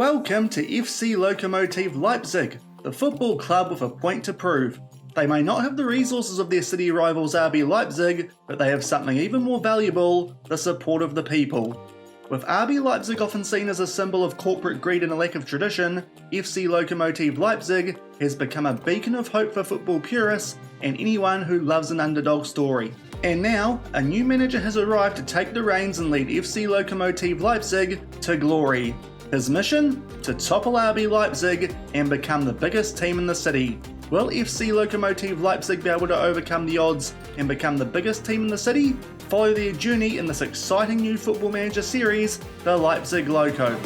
Welcome to FC Lokomotive Leipzig, the football club with a point to prove. They may not have the resources of their city rivals RB Leipzig, but they have something even more valuable, the support of the people. With RB Leipzig often seen as a symbol of corporate greed and a lack of tradition, FC Lokomotive Leipzig has become a beacon of hope for football purists and anyone who loves an underdog story. And now, a new manager has arrived to take the reins and lead FC Lokomotive Leipzig to glory. His mission? To topple RB Leipzig and become the biggest team in the city. Will FC Lokomotive Leipzig be able to overcome the odds and become the biggest team in the city? Follow their journey in this exciting new Football Manager series, the Leipzig Loko.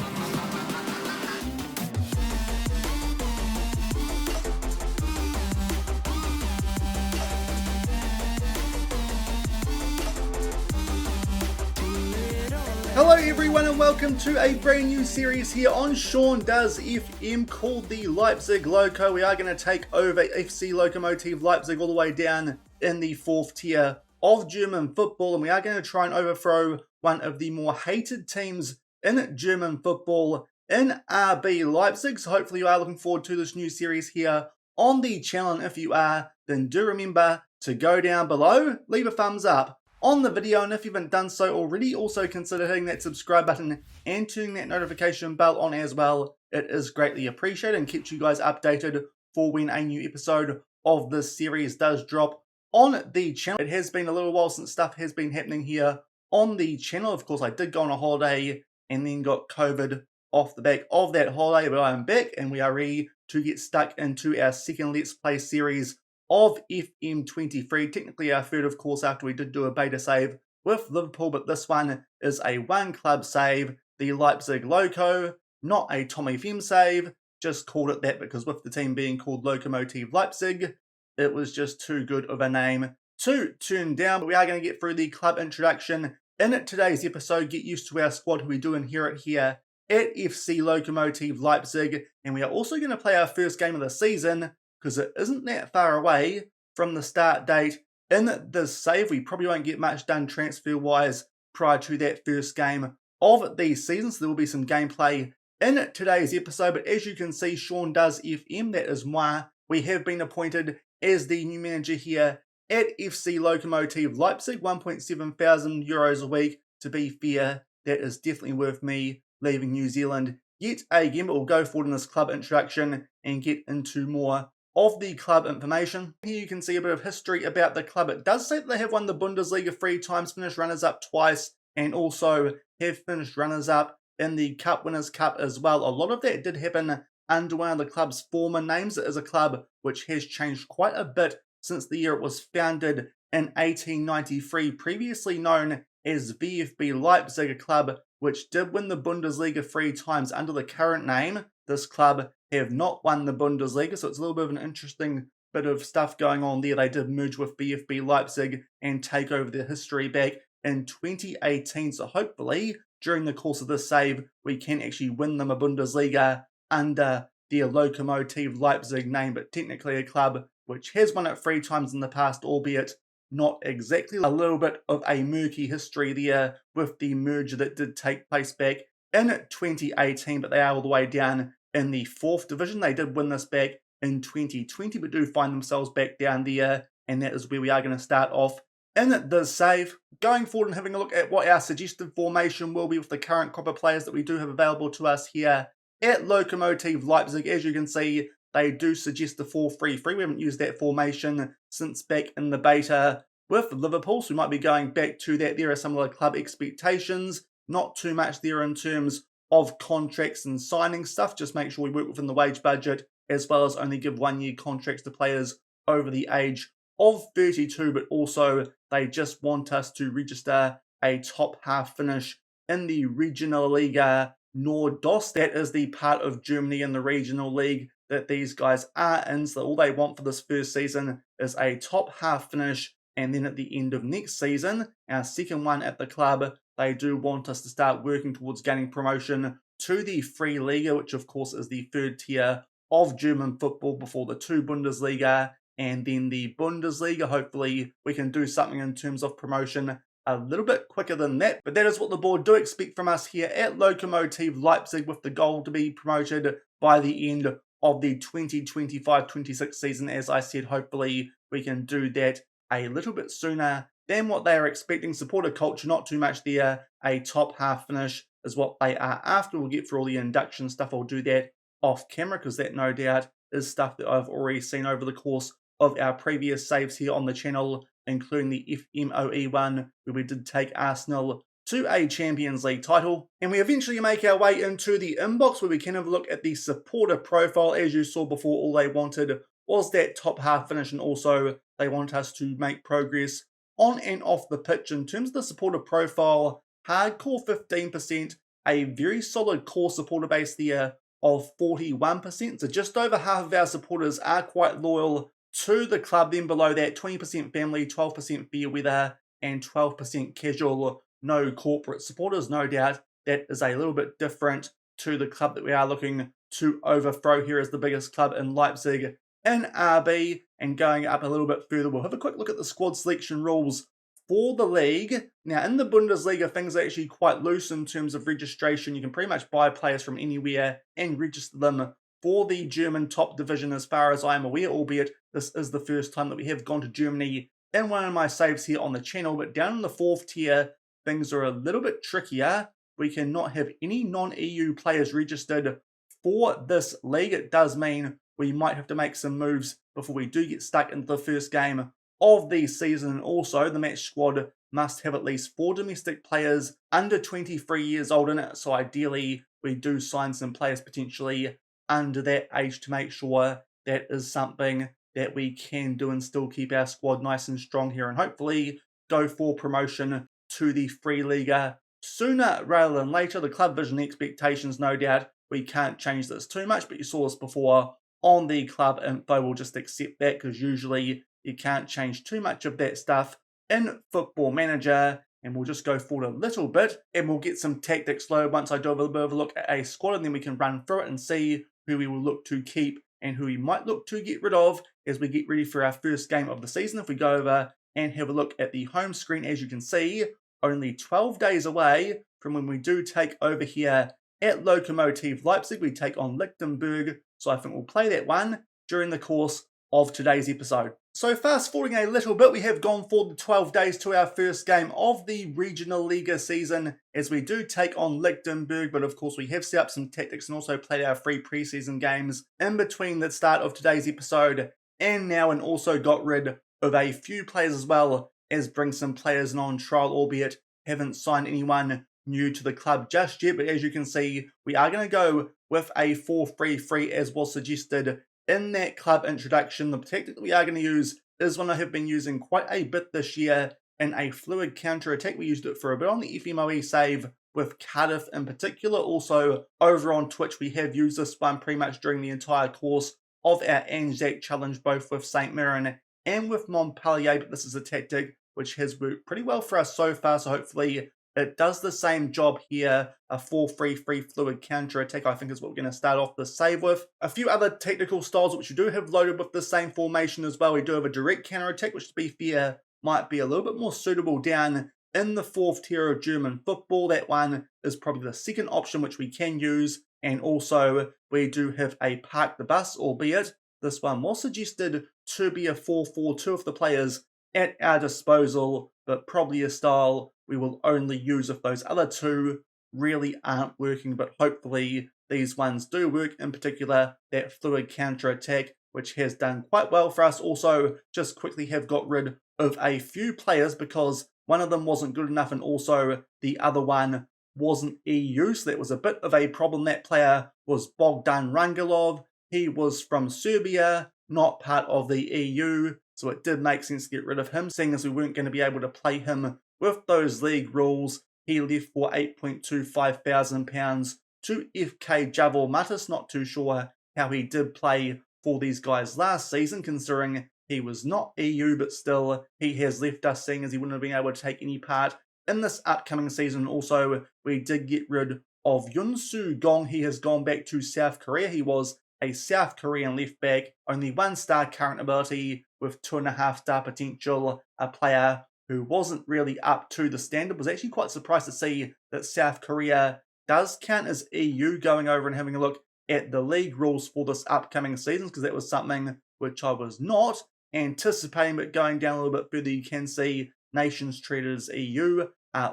Hello everyone and welcome to a brand new series here on Sean Does FM called the Leipzig Loko. We are going to take over FC Lokomotive Leipzig all the way down in the 4th tier of German football, and we are going to try and overthrow one of the more hated teams in German football in RB Leipzig. So hopefully you are looking forward to this new series here on the channel, and if you are, then do remember to go down below, leave a thumbs up on the video, and if you haven't done so already, also consider hitting that subscribe button and turning that notification bell on as well. It is greatly appreciated and keeps you guys updated for when a new episode of this series does drop on the channel. It has been a little while since stuff has been happening here on the channel. Of course, I did go on a holiday and then got COVID off the back of that holiday, but I am back and we are ready to get stuck into our second Let's Play series of FM23, technically our third of course after we did do a beta save with Liverpool, but this one is a one club save, the Leipzig Loko, not a Tom FM save, just called it that because with the team being called Lokomotive Leipzig, it was just too good of a name to turn down. But we are going to get through the club introduction in today's episode, get used to our squad who we do inherit here at FC Lokomotive Leipzig, and we are also going to play our first game of the season because it isn't that far away from the start date in this save. We probably won't get much done transfer-wise prior to that first game of the season, so there will be some gameplay in today's episode. But as you can see, Sean Does FM, that is moi. We have been appointed as the new manager here at FC Lokomotive Leipzig, 1.7 thousand euros a week. To be fair, that is definitely worth me leaving New Zealand yet again, but we'll go forward in this club introduction and get into more of the club information. Here you can see a bit of history about the club. It does say that they have won the Bundesliga 3 times, finished runners-up twice, and also have finished runners-up in the Cup Winners' Cup as well. A lot of that did happen under one of the club's former names. It is a club which has changed quite a bit since the year it was founded in 1893, previously known as VfB Leipzig, a club which did win the Bundesliga 3 times under the current name. This club have not won the Bundesliga, so it's a little bit of an interesting bit of stuff going on there. They did merge with VfB Leipzig and take over their history back in 2018, so hopefully during the course of this save we can actually win them a Bundesliga under their Lokomotive Leipzig name, but technically a club which has won it 3 times in the past, albeit not exactly. A little bit of a murky history there with the merger that did take place back in 2018, but they are all the way down in the 4th division. They did win this back in 2020, but do find themselves back down there, and that is where we are going to start off in the save. Going forward and having a look at what our suggested formation will be with the current crop of players that we do have available to us here at Lokomotive Leipzig. As you can see, they do suggest the 4-3-3. We haven't used that formation since back in the beta with Liverpool, so we might be going back to that. There are some of the club expectations, not too much there in terms of contracts and signing stuff. Just make sure we work within the wage budget, as well as only give 1-year contracts to players over the age of 32, but also they just want us to register a top half finish in the Regional Liga Nordost. That is the part of Germany in the regional league that these guys are in, so all they want for this first season is a top half finish, and then at the end of next season, our second one at the club, they do want us to start working towards gaining promotion to the Free Liga, which of course is the 3rd tier of German football before the 2 Bundesliga and then the Bundesliga. Hopefully we can do something in terms of promotion a little bit quicker than that, but that is what the board do expect from us here at Lokomotive Leipzig, with the goal to be promoted by the end of the 2025-26 season. As I said, hopefully we can do that a little bit sooner than what they are expecting. Supporter culture, not too much there. A top half finish is what they are after. We'll get through all the induction stuff. I'll do that off camera, because that no doubt is stuff that I've already seen over the course of our previous saves here on the channel, including the FMOE one, where we did take Arsenal to a Champions League title. And we eventually make our way into the inbox, where we can have a look at the supporter profile. As you saw before, all they wanted was that top half finish, and also they want us to make progress on and off the pitch. In terms of the supporter profile, hardcore 15%, a very solid core supporter base there of 41%. So just over half of our supporters are quite loyal to the club. Then below that, 20% family, 12% fair weather, and 12% casual, no corporate supporters. No doubt that is a little bit different to the club that we are looking to overthrow here as the biggest club in Leipzig in RB. And going up a little bit further, we'll have a quick look at the squad selection rules for the league. Now, in the Bundesliga, things are actually quite loose in terms of registration. You can pretty much buy players from anywhere and register them for the German top division, as far as I am aware, albeit this is the first time that we have gone to Germany in one of my saves here on the channel. But down in the 4th tier, things are a little bit trickier. We cannot have any non-EU players registered for this league. It does mean we might have to make some moves before we do get stuck into the first game of the season. And also, the match squad must have at least 4 domestic players under 23 years old in it. So ideally, we do sign some players potentially under that age to make sure that is something that we can do and still keep our squad nice and strong here, and hopefully go for promotion to the Free Liga sooner rather than later. The club vision expectations, no doubt we can't change this too much, but you saw this before on the club info. We'll just accept that, because usually you can't change too much of that stuff in Football Manager. And we'll just go forward a little bit, and we'll get some tactics loaded once I do a little bit of a look at a squad, and then we can run through it and see who we will look to keep and who we might look to get rid of as we get ready for our first game of the season. If we go over and have a look at the home screen, as you can see, only 12 days away from when we do take over here at Lokomotive Leipzig. We take on Lichtenberg, so I think we'll play that one during the course of today's episode. So fast forwarding a little bit, we have gone for the 12 days to our first game of the Regional Liga season, as we do take on Lichtenberg. But of course, we have set up some tactics and also played our free preseason games in between the start of today's episode and now, and also got rid of a few players as well as bring some players in on trial, albeit haven't signed anyone new to the club just yet. But as you can see, we are going to go with a 4-3-3 as was suggested in that club introduction. The tactic that we are going to use is one I have been using quite a bit this year in a fluid counter-attack. We used it for a bit on the FMOE save with Cardiff in particular. Also, over on Twitch, we have used this one pretty much during the entire course of our Anzac challenge, both with St. Mirren and with Montpellier. But this is a tactic which has worked pretty well for us so far, so hopefully it does the same job here. A 4-3-3 fluid counter-attack, I think, is what we're going to start off the save with. A few other technical styles which we do have loaded with the same formation as well. We do have a direct counter-attack, which, to be fair, might be a little bit more suitable down in the 4th tier of German football. That one is probably the second option which we can use. And also, we do have a park the bus, albeit this one was suggested to be a 4-4-2 of the players at our disposal, but probably a style we will only use if those other two really aren't working. But hopefully these ones do work, in particular that fluid counter-attack, which has done quite well for us. Also, just quickly have got rid of a few players because one of them wasn't good enough, and also the other one wasn't EU, so that was a bit of a problem. That player was Bogdan Rangelov. He was from Serbia, not part of the EU, so it did make sense to get rid of him, seeing as we weren't going to be able to play him with those league rules. He left for £8,250 to FK Javor Matis. Not too sure how he did play for these guys last season, considering he was not EU, but still he has left us, seeing as he wouldn't have been able to take any part in this upcoming season. Also, we did get rid of Yunsu Gong. He has gone back to South Korea. He was a South Korean left back, only 1-star current ability with 2.5-star potential, a player who wasn't really up to the standard. Was actually quite surprised to see that South Korea does count as EU, going over and having a look at the league rules for this upcoming season, because that was something which I was not anticipating. But going down a little bit further, you can see nations treated as EU,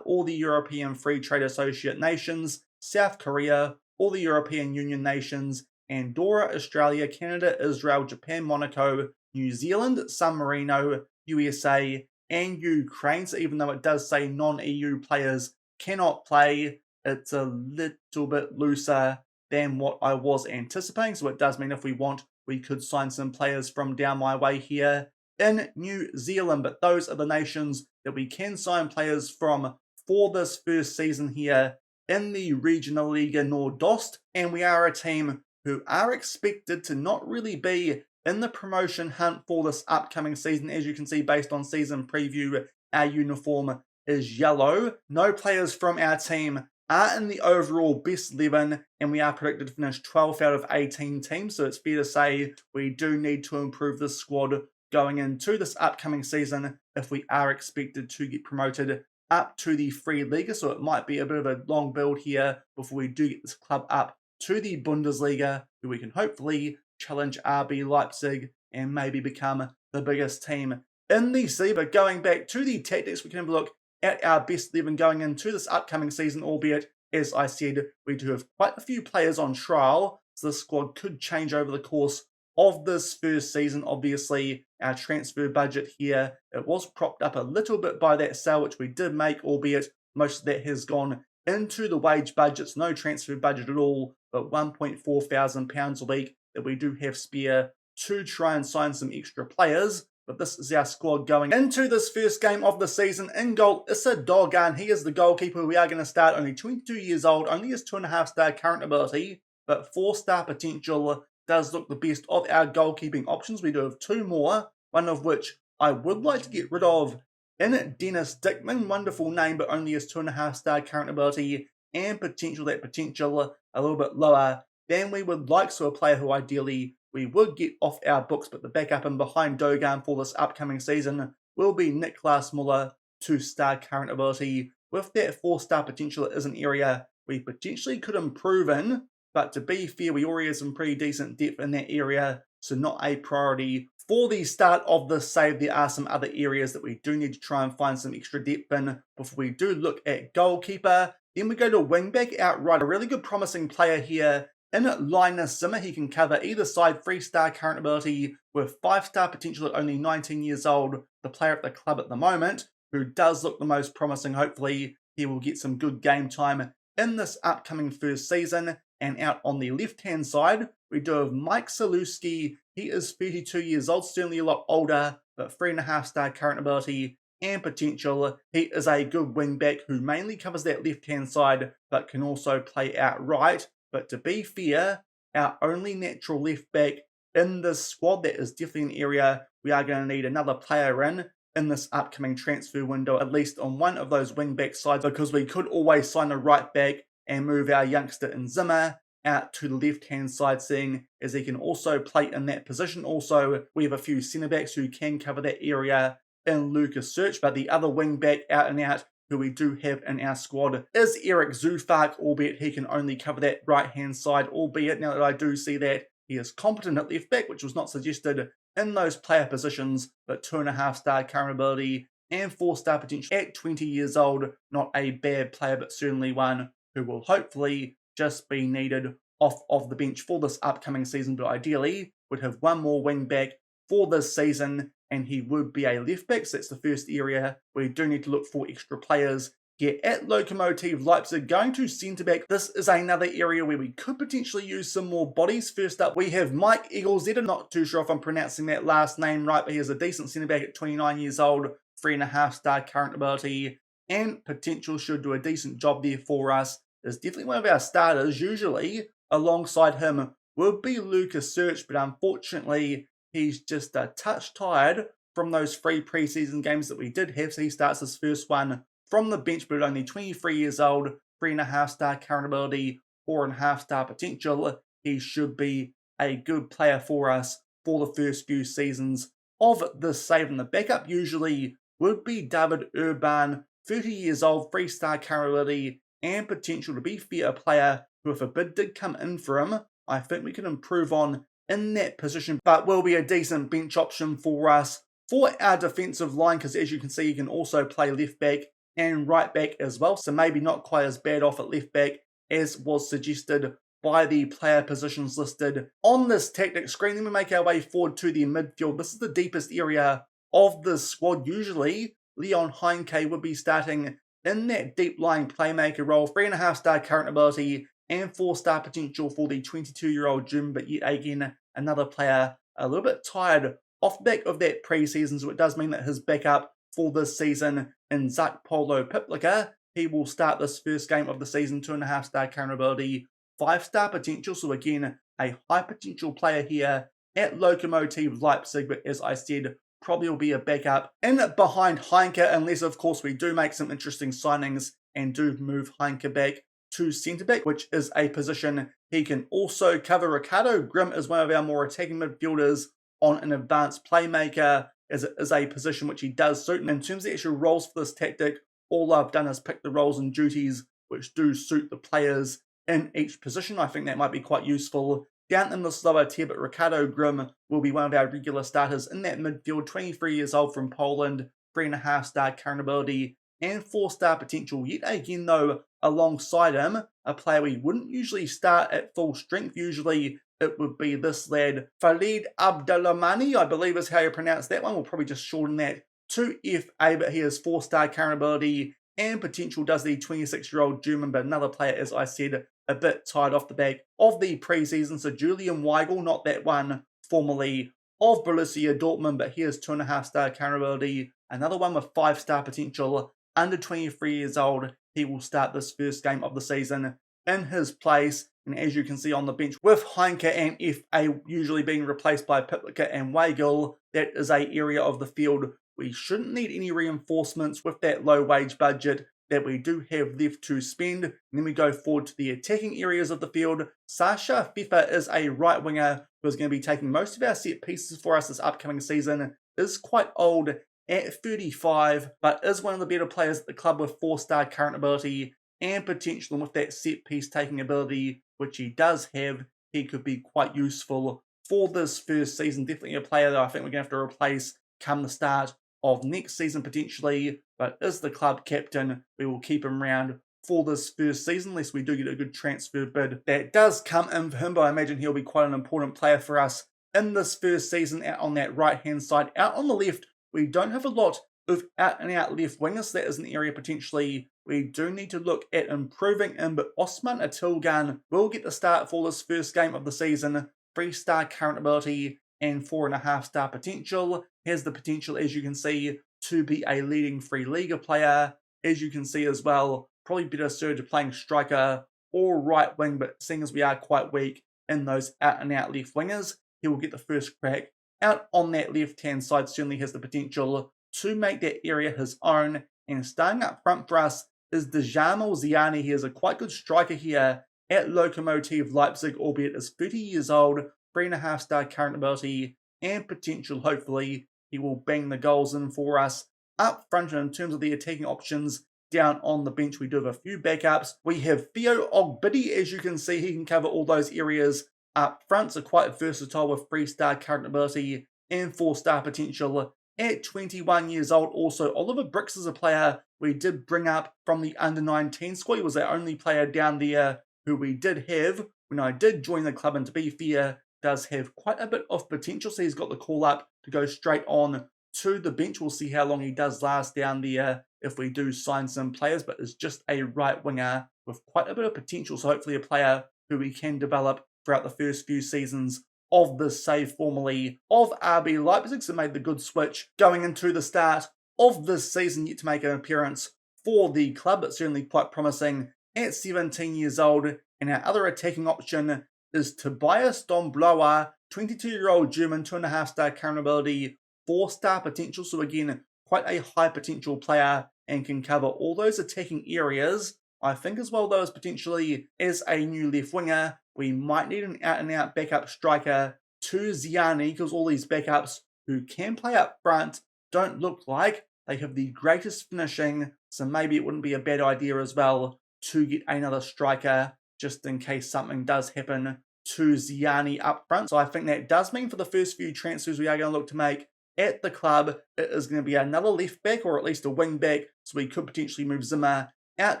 all the European Free Trade Associate nations, South Korea, all the European Union nations, Andorra, Australia, Canada, Israel, Japan, Monaco, New Zealand, San Marino, USA, and Ukraine. So even though it does say non-EU players cannot play, it's a little bit looser than what I was anticipating. So it does mean if we want, we could sign some players from down my way here in New Zealand. But those are the nations that we can sign players from for this first season here in the Regionalliga Nordost. And we are a team who are expected to not really be in the promotion hunt for this upcoming season. As you can see, based on season preview, our uniform is yellow. No players from our team are in the overall best 11, and we are predicted to finish 12th out of 18 teams. So it's fair to say we do need to improve this squad going into this upcoming season if we are expected to get promoted up to the Free Liga. So it might be a bit of a long build here before we do get this club up to the Bundesliga, where we can hopefully challenge RB Leipzig and maybe become the biggest team in the city. But going back to the tactics, we can have a look at our best 11 going into this upcoming season, albeit, as I said, we do have quite a few players on trial, so the squad could change over the course of this first season. Obviously, our transfer budget here, it was propped up a little bit by that sale, which we did make, albeit most of that has gone into the wage budgets. No transfer budget at all, but £1.4 thousand a week that we do have spare to try and sign some extra players. But this is our squad going into this first game of the season. In goal, Issa Dogan. He is the goalkeeper. We are going to start, only 22 years old, only has 2.5-star current ability, but 4-star potential. Does look the best of our goalkeeping options. We do have two more, one of which I would like to get rid of in Dennis Dickman. Wonderful name, but only has 2.5-star current ability and potential. That potential a little bit lower than we would like. So a player who ideally we would get off our books, but the backup and behind Dogan for this upcoming season will be Niklas Muller, 2-star current ability. With that 4-star potential, it is an area we potentially could improve in, but to be fair, we already have some pretty decent depth in that area, so not a priority for the start of this save. There are some other areas that we do need to try and find some extra depth in before we do look at goalkeeper. Then we go to wingback outright. A really good promising player here in Linus Zimmer. He can cover either side, 3-star current ability with 5-star potential at only 19 years old. The player at the club at the moment, who does look the most promising. Hopefully he will get some good game time in this upcoming first season. And out on the left-hand side, we do have Mike Saluski. He is 32 years old, certainly a lot older, but 3.5-star current ability and potential. He is a good wing-back who mainly covers that left-hand side, but can also play out right. But to be fair, our only natural left-back in this squad, that is definitely an area we are going to need another player in this upcoming transfer window, at least on one of those wing-back sides, because we could always sign a right-back and move our youngster in Zimmer out to the left-hand side, seeing as he can also play in that position. Also, we have a few centre-backs who can cover that area in Lucas Search, but the other wing-back out and out who we do have in our squad is Eric Zufak, albeit he can only cover that right-hand side, albeit now that I do see that he is competent at left-back, which was not suggested in those player positions, but 2.5-star current ability and 4-star potential at 20 years old. Not a bad player, but certainly one who will hopefully just be needed off of the bench for this upcoming season, but ideally would have one more wing back for this season, and he would be a left back. So that's the first area where we do need to look for extra players. Here at Lokomotive Leipzig, going to centre back, this is another area where we could potentially use some more bodies. First up, we have Mike Egelzeder. Not too sure if I'm pronouncing that last name right, but he is a decent centre back at 29 years old, 3.5-star current ability, and potential should do a decent job there for us. Is definitely one of our starters. Usually, alongside him would be Lucas Search, but unfortunately, he's just a touch tired from those 3 preseason games that we did have. So he starts his first one from the bench, but only 23 years old, 3.5-star current ability, 4.5-star potential. He should be a good player for us for the first few seasons of this save. And the backup usually would be David Urban, 30 years old, 3-star current ability, and potential to be fair player who, if a bid did come in for him, I think we can improve on in that position, but will be a decent bench option for us for our defensive line, because as you can see, you can also play left back and right back as well, so maybe not quite as bad off at left back as was suggested by the player positions listed on this tactic screen. Then we make our way forward to the midfield. This is the deepest area of the squad. Usually, Leon Heinke would be starting in that deep-lying playmaker role. 3.5-star current ability and 4-star potential for the 22-year-old Jim, but yet again, another player a little bit tired off the back of that pre-season, so it does mean that his backup for this season in Zach Polo Piplica, he will start this first game of the season. 2.5-star current ability, 5-star potential, so again, a high potential player here at Lokomotive Leipzig, but as I said, probably will be a backup in behind Heinke, unless of course we do make some interesting signings and do move Heinke back to centre-back, which is a position he can also cover. Ricardo Grimm is one of our more attacking midfielders on an advanced playmaker, as it is a position which he does suit. And in terms of the actual roles for this tactic, all I've done is pick the roles and duties which do suit the players in each position. I think that might be quite useful down in the slower tier, but Ricardo Grimm will be one of our regular starters in that midfield. 23 years old from Poland, 3.5-star current ability and 4-star potential. Yet again though, alongside him, a player we wouldn't usually start at full strength. Usually it would be this lad, Khalid Abdelrahmani, I believe is how you pronounce that one. We'll probably just shorten that to FA, but he has 4-star current ability and potential, does the 26-year-old German, but another player, as I said, a bit tied off the back of the preseason. So Julian Weigel, not that one formerly of Borussia Dortmund, but he has 2.5-star current ability. Another one with 5-star potential, under 23 years old. He will start this first game of the season in his place. And as you can see on the bench, with Heinke and FA usually being replaced by Piplica and Weigel, that is a area of the field we shouldn't need any reinforcements with that low wage budget that we do have left to spend. And then we go forward to the attacking areas of the field. Sasha Fifa is a right winger who is going to be taking most of our set pieces for us this upcoming season. Is quite old at 35, but is one of the better players at the club with 4-star current ability and potential. And with that set piece taking ability, which he does have, he could be quite useful for this first season. Definitely a player that I think we're going to have to replace come the start of next season potentially, but as the club captain, we will keep him around for this first season unless we do get a good transfer bid that does come in for him. But I imagine he'll be quite an important player for us in this first season out on that right hand side. Out on the left, we don't have a lot of out and out left wingers, so that is an area potentially we do need to look at improving in, but Osman Atilgan will get the start for this first game of the season. 3-star current ability and 4.5-star potential. Has the potential, as you can see, to be a leading free Liga player. As you can see as well, probably better suited to playing striker or right wing, but seeing as we are quite weak in those out and out left wingers, he will get the first crack out on that left hand side. Certainly has the potential to make that area his own. And starting up front for us is Djamal Ziani. He is a quite good striker here at Lokomotive Leipzig, albeit is 30 years old, 3.5-star current ability and potential. Hopefully he will bang the goals in for us up front. And in terms of the attacking options down on the bench, we do have a few backups. We have Theo Ogbidi. As you can see, he can cover all those areas up front, so quite versatile with 3-star current ability and 4-star potential at 21 years old. Also, Oliver Bricks is a player we did bring up from the under-19 squad. He was our only player down there who we did have when I did join the club, and to be fair, does have quite a bit of potential, so he's got the call up to go straight on to the bench. We'll see how long he does last down there if we do sign some players, but is just a right winger with quite a bit of potential, so hopefully a player who we can develop throughout the first few seasons of this save formerly of RB Leipzig. So made the good switch going into the start of this season, yet to make an appearance for the club, but certainly quite promising at 17 years old. And our other attacking option is Tobias Domblower, 22-year-old German, 2.5-star current ability, 4-star potential. So again, quite a high potential player and can cover all those attacking areas. I think as well though as potentially as a new left winger, we might need an out-and-out backup striker to Ziani, because all these backups who can play up front don't look like they have the greatest finishing, so maybe it wouldn't be a bad idea as well to get another striker just in case something does happen to Ziani up front. So I think that does mean for the first few transfers we are going to look to make at the club, it is going to be another left back or at least a wing back, so we could potentially move Zimmer out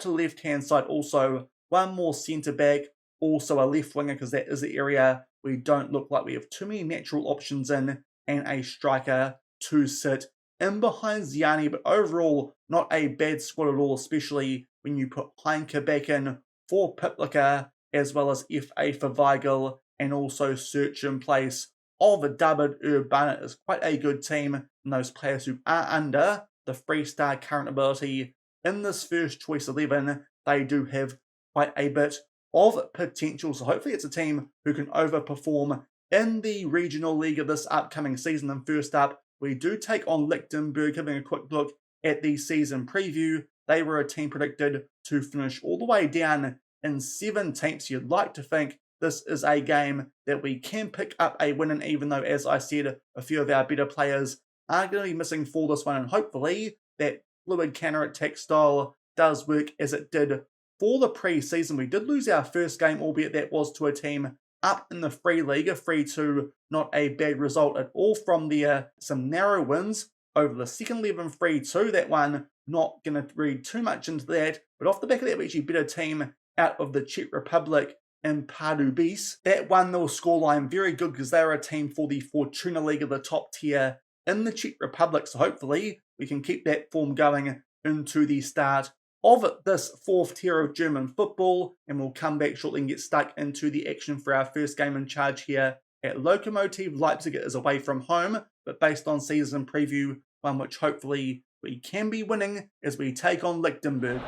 to the left hand side. Also, one more centre back, also a left winger, because that is the area we don't look like we have too many natural options in, and a striker to sit in behind Ziani. But overall, not a bad squad at all, especially when you put Heinke back in for Piplica, as well as FA for Weigel, and also Search in place of a dubbed Urban. Is quite a good team, and those players who are under the 3-star current ability in this first choice 11, they do have quite a bit of potential. So hopefully it's a team who can overperform in the regional league of this upcoming season. And first up, we do take on Lichtenberg. Having a quick look at the season preview, they were a team predicted to finish all the way down in 17th. So you'd like to think this is a game that we can pick up a win in, even though, as I said, a few of our better players are going to be missing for this one. And hopefully that fluid counter-attack style does work as it did for the pre-season. We did lose our first game, albeit that was to a team up in the free league, a 3-2, not a bad result at all from there. Some narrow wins over the second 11 3-2. That one, not going to read too much into that, but off the back of that, we actually beat a team out of the Czech Republic in Pardubice. That 1-0 scoreline, very good, because they are a team for the Fortuna League of the top tier in the Czech Republic. So hopefully we can keep that form going into the start of this 4th tier of German football, and we'll come back shortly and get stuck into the action for our first game in charge here at Lokomotive Leipzig. It is away from home, but based on season preview, one which hopefully we can be winning as we take on Lichtenberg.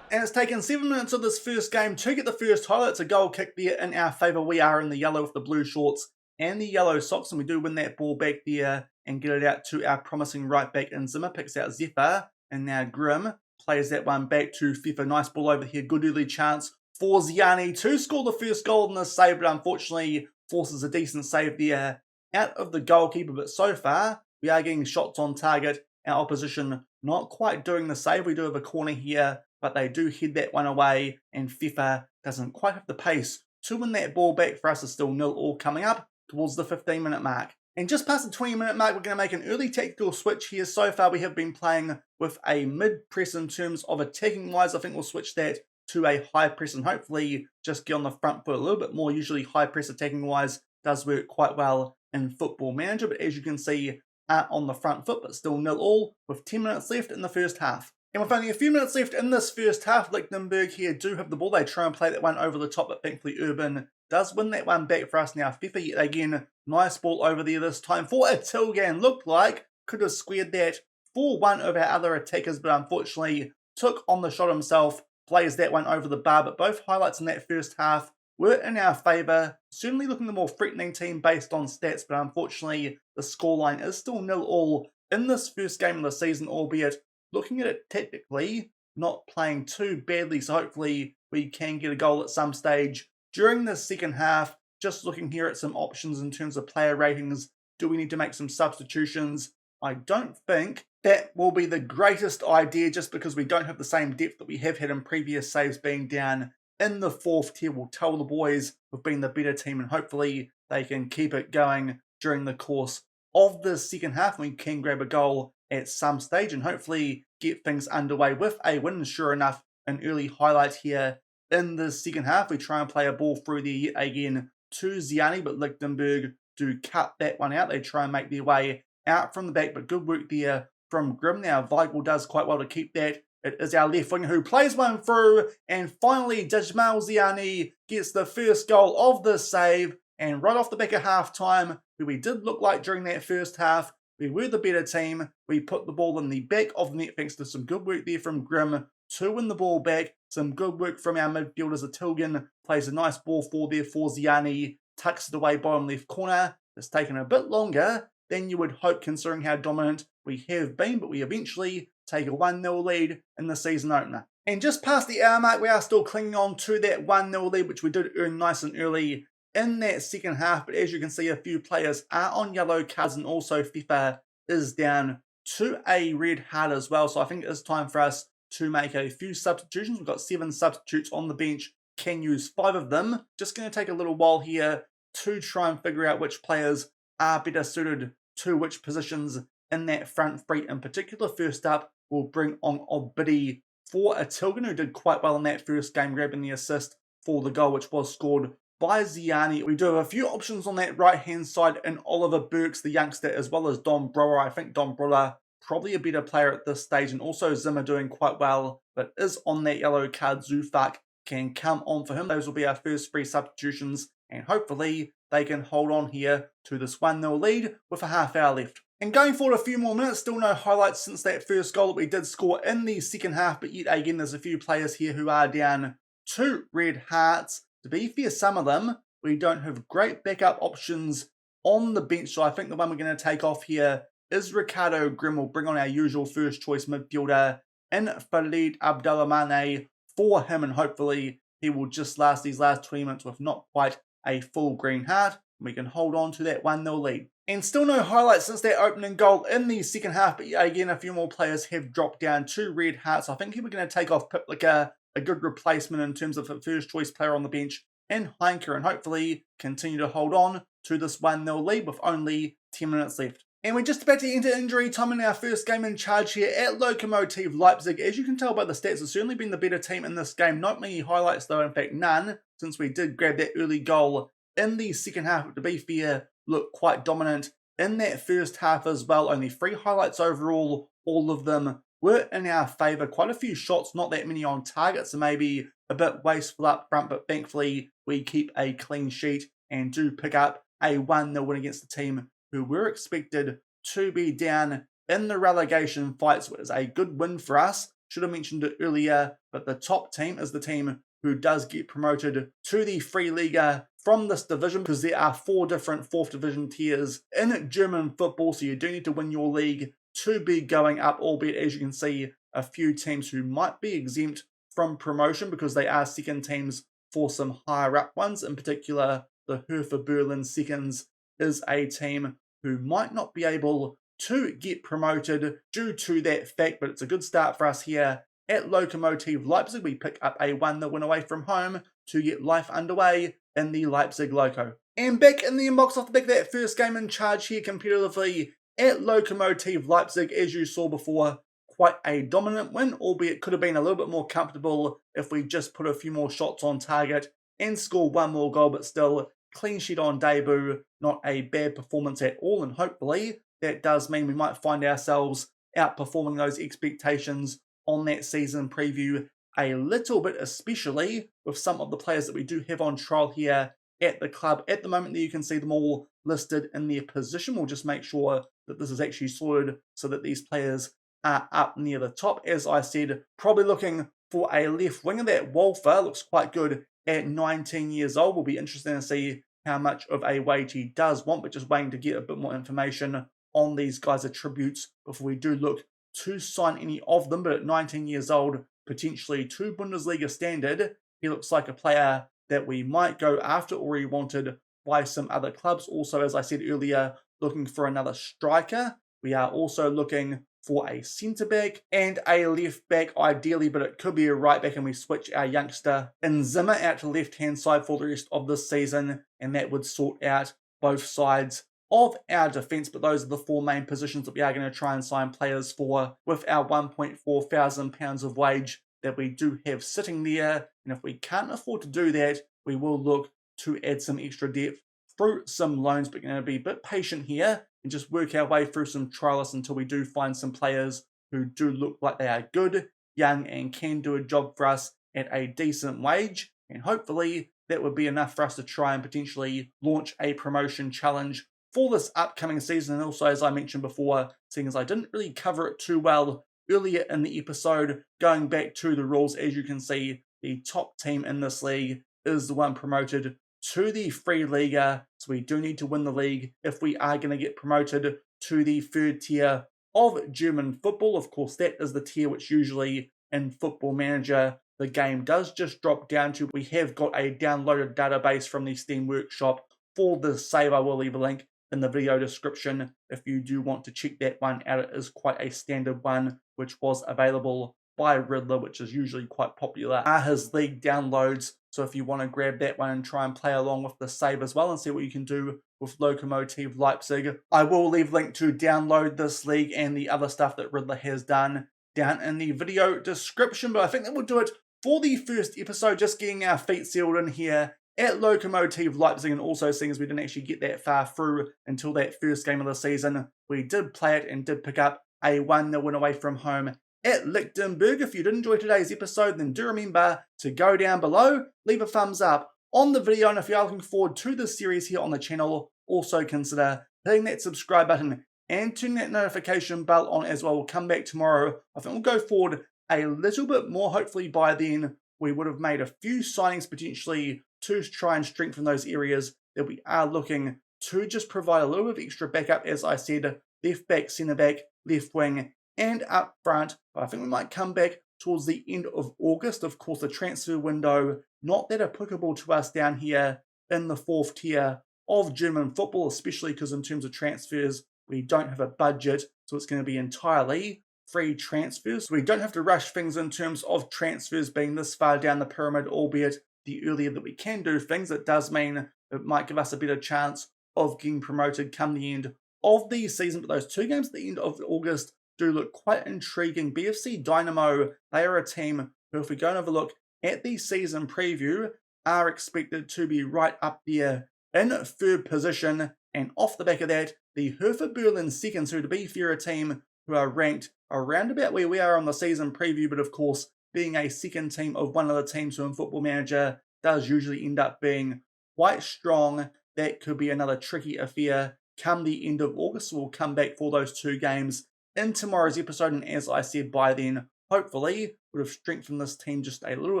And it's taken 7 minutes of this first game to get the first highlight. It's a goal kick there in our favour. We are in the yellow with the blue shorts and the yellow socks, and we do win that ball back there and get it out to our promising right back in Zimmer. Picks out Zephyr, and now Grimm plays that one back to Fifa. Nice ball over here. Good early chance for Ziani to score the first goal in this save, but unfortunately forces a decent save there out of the goalkeeper. But so far, we are getting shots on target. Our opposition not quite doing the save. We do have a corner here, but they do head that one away, and FIFA doesn't quite have the pace to win that ball back. For us, it's still 0-0 coming up towards the 15-minute mark. And just past the 20-minute mark, we're going to make an early tactical switch here. So far, we have been playing with a mid-press in terms of attacking-wise. I think we'll switch that to a high press and hopefully just get on the front foot a little bit more. Usually high press attacking-wise does work quite well in Football Manager, but as you can see, on the front foot, but still 0-0 with 10 minutes left in the first half. And with only a few minutes left in this first half, Lichtenberg here do have the ball. They try and play that one over the top, but thankfully Urban does win that one back for us. Now FIFA yet again, nice ball over there this time for a Tilgan. Looked like could have squared that for one of our other attackers, but unfortunately took on the shot himself, plays that one over the bar. But both highlights in that first half were in our favour. Certainly looking the more threatening team based on stats, but unfortunately the scoreline is still 0-0 in this first game of the season, albeit looking at it tactically, not playing too badly, so hopefully we can get a goal at some stage during the second half. Just looking here at some options in terms of player ratings. Do we need to make some substitutions? I don't think that will be the greatest idea, just because we don't have the same depth that we have had in previous saves. Being down in the 4th tier will tell the boys we've been the better team, and hopefully they can keep it going during the course of the second half. We can grab a goal at some stage and hopefully get things underway with a win. And sure enough, an early highlight here in the second half. We try and play a ball through there yet again to Ziani, but Lichtenberg do cut that one out. They try and make their way out from the back, but good work there from Grimm. Now Weigel does quite well to keep that. It is our left winger who plays one through, and finally Dajmal Ziani gets the first goal of the save. And right off the back of half-time, where we did look like during that first half we were the better team, we put the ball in the back of the net thanks to some good work there from Grimm to win the ball back. Some good work from our midfielders. Tilgan plays a nice ball for there for Ziani, tucks it away bottom left corner. It's taken a bit longer than you would hope considering how dominant we have been, but we eventually take a 1-0 lead in the season opener. And just past the hour mark, we are still clinging on to that 1-0 lead, which we did earn nice and early in that second half, but as you can see, a few players are on yellow cards, and also FIFA is down to a red card as well. So I think it's time for us to make a few substitutions. We've got 7 substitutes on the bench, can use 5 of them. Just going to take a little while here to try and figure out which players are better suited to which positions in that front three in particular. First up, we'll bring on Obidi for Tilgan, who did quite well in that first game, grabbing the assist for the goal, which was scored by Ziani. We do have a few options on that right-hand side in Oliver Burks, the youngster, as well as Dom Brower. I think Dom Brower probably a better player at this stage, and also Zimmer doing quite well, but is on that yellow card. Zufak can come on for him. Those will be our first 3 substitutions, and hopefully they can hold on here to this 1-0 lead with a half hour left. And going forward a few more minutes, still no highlights since that first goal that we did score in the second half, but yet again there's a few players here who are down to red hearts. To be fair, some of them, we don't have great backup options on the bench, so I think the one we're going to take off here is Ricardo Grimm. We'll bring on our usual first choice midfielder in Khalid Abdelrahmane for him, and hopefully he will just last these last 20 minutes with not quite a full green heart, and we can hold on to that 1-0 lead. And still no highlights since that opening goal in the second half, but again, a few more players have dropped down to red hearts. I think we're going to take off Piplica, a good replacement in terms of a first choice player on the bench, and Heinker, and hopefully continue to hold on to this 1-0 lead with only 10 minutes left. And we're just about to enter injury time in our first game in charge here at Lokomotive Leipzig. As you can tell by the stats, it's certainly been the better team in this game. Not many highlights though, in fact none, since we did grab that early goal in the second half. But to be fair, looked quite dominant in that first half as well. Only 3 highlights overall, all of them were in our favour. Quite a few shots, not that many on target, so maybe a bit wasteful up front, but thankfully we keep a clean sheet and do pick up a 1-0 win against the team who were expected to be down in the relegation fights. It was a good win for us. Should have mentioned it earlier, but the top team is the team who does get promoted to the Free Liga from this division, because there are 4 different 4th division tiers in German football, so you do need to win your league to be going up, albeit as you can see a few teams who might be exempt from promotion because they are second teams for some higher up ones. In particular, the Hertha Berlin seconds is a team who might not be able to get promoted due to that fact, but it's a good start for us here at Lokomotive Leipzig. We pick up a 1-0 win away from home to get life underway in the Leipzig Loko. And back in the inbox off the back of that first game in charge here competitively at Lokomotive Leipzig, as you saw before, quite a dominant win, albeit could have been a little bit more comfortable if we just put a few more shots on target and score 1 more goal, but still clean sheet on debut, not a bad performance at all, and hopefully that does mean we might find ourselves outperforming those expectations on that season preview a little bit, especially with some of the players that we do have on trial here at the club. At the moment, you can see them all listed in their position. We'll just make sure that this is actually sorted so that these players are up near the top. As I said, probably looking for a left winger. That Wolfer looks quite good at 19 years old. Will be interesting to see how much of a wage he does want, but just waiting to get a bit more information on these guys' attributes before we do look to sign any of them. But at 19 years old, potentially to Bundesliga standard, he looks like a player that we might go after, or he wanted by some other clubs. Also, as I said earlier, looking for another striker. We are also looking for a centre-back and a left-back ideally, but it could be a right-back, and we switch our youngster in Zimmer out to the left-hand side for the rest of this season, and that would sort out both sides of our defence. But those are the 4 main positions that we are going to try and sign players for with our £1.4 thousand of wage that we do have sitting there. And if we can't afford to do that, we will look to add some extra depth through some loans, but we're going to be a bit patient here and just work our way through some trialists until we do find some players who do look like they are good, young, and can do a job for us at a decent wage. And hopefully that would be enough for us to try and potentially launch a promotion challenge for this upcoming season. And also, as I mentioned before, seeing as I didn't really cover it too well earlier in the episode, going back to the rules, as you can see, the top team in this league is the one promoted to the Free Liga, so we do need to win the league if we are going to get promoted to the 3rd tier of German football. Of course, that is the tier which usually in Football Manager the game does just drop down to. We have got a downloaded database from the Steam Workshop for the save. I will leave a link in the video description if you do want to check that one out. It is quite a standard one, which was available by Riddler, which is usually quite popular. Are his league downloads, so if you want to grab that one and try and play along with the save as well and see what you can do with Lokomotive Leipzig. I will leave a link to download this league and the other stuff that Riddler has done down in the video description, but I think that will do it for the first episode, just getting our feet sealed in here at Lokomotive Leipzig, and also seeing as we didn't actually get that far through until that first game of the season, we did play it and did pick up a 1-0 win away from home at Lichtenberg. If you did enjoy today's episode, then do remember to go down below, leave a thumbs up on the video, and if you are looking forward to this series here on the channel, also consider hitting that subscribe button and turn that notification bell on as well. We'll come back tomorrow. I think we'll go forward a little bit more. Hopefully by then we would have made a few signings potentially to try and strengthen those areas that we are looking to just provide a little bit of extra backup, as I said, left back, centre back, left wing and up front. But I think we might come back towards the end of August. Of course, the transfer window, not that applicable to us down here in the 4th tier of German football, especially because in terms of transfers, we don't have a budget, so it's going to be entirely free transfers. So we don't have to rush things in terms of transfers being this far down the pyramid, albeit the earlier that we can do things, it does mean it might give us a better chance of getting promoted come the end of the season. But those 2 games at the end of August do look quite intriguing. BFC Dynamo, they are a team who, if we go and have a look at the season preview, are expected to be right up there in 3rd position. And off the back of that, the Hertha Berlin seconds, who to be fair, a team who are ranked around about where we are on the season preview, but of course, being a second team of one of the teams who in Football Manager does usually end up being quite strong. That could be another tricky affair come the end of August. So we'll come back for those 2 games in tomorrow's episode, and as I said, by then, hopefully, would have strengthened this team just a little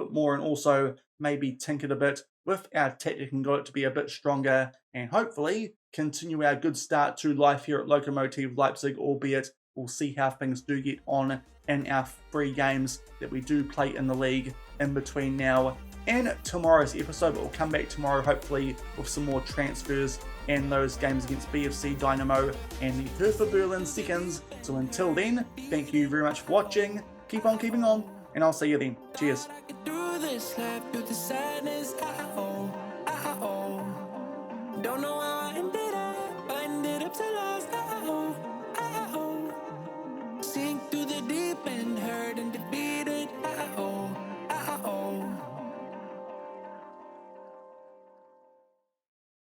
bit more, and also maybe tinkered a bit with our tactic and got it to be a bit stronger, and hopefully continue our good start to life here at Lokomotive Leipzig, albeit we'll see how things do get on in our 3 games that we do play in the league in between now and tomorrow's episode. But we'll come back tomorrow, hopefully, with some more transfers and those games against BFC Dynamo and the Hertha Berlin seconds. So until then, thank you very much for watching. Keep on keeping on, and I'll see you then. Cheers.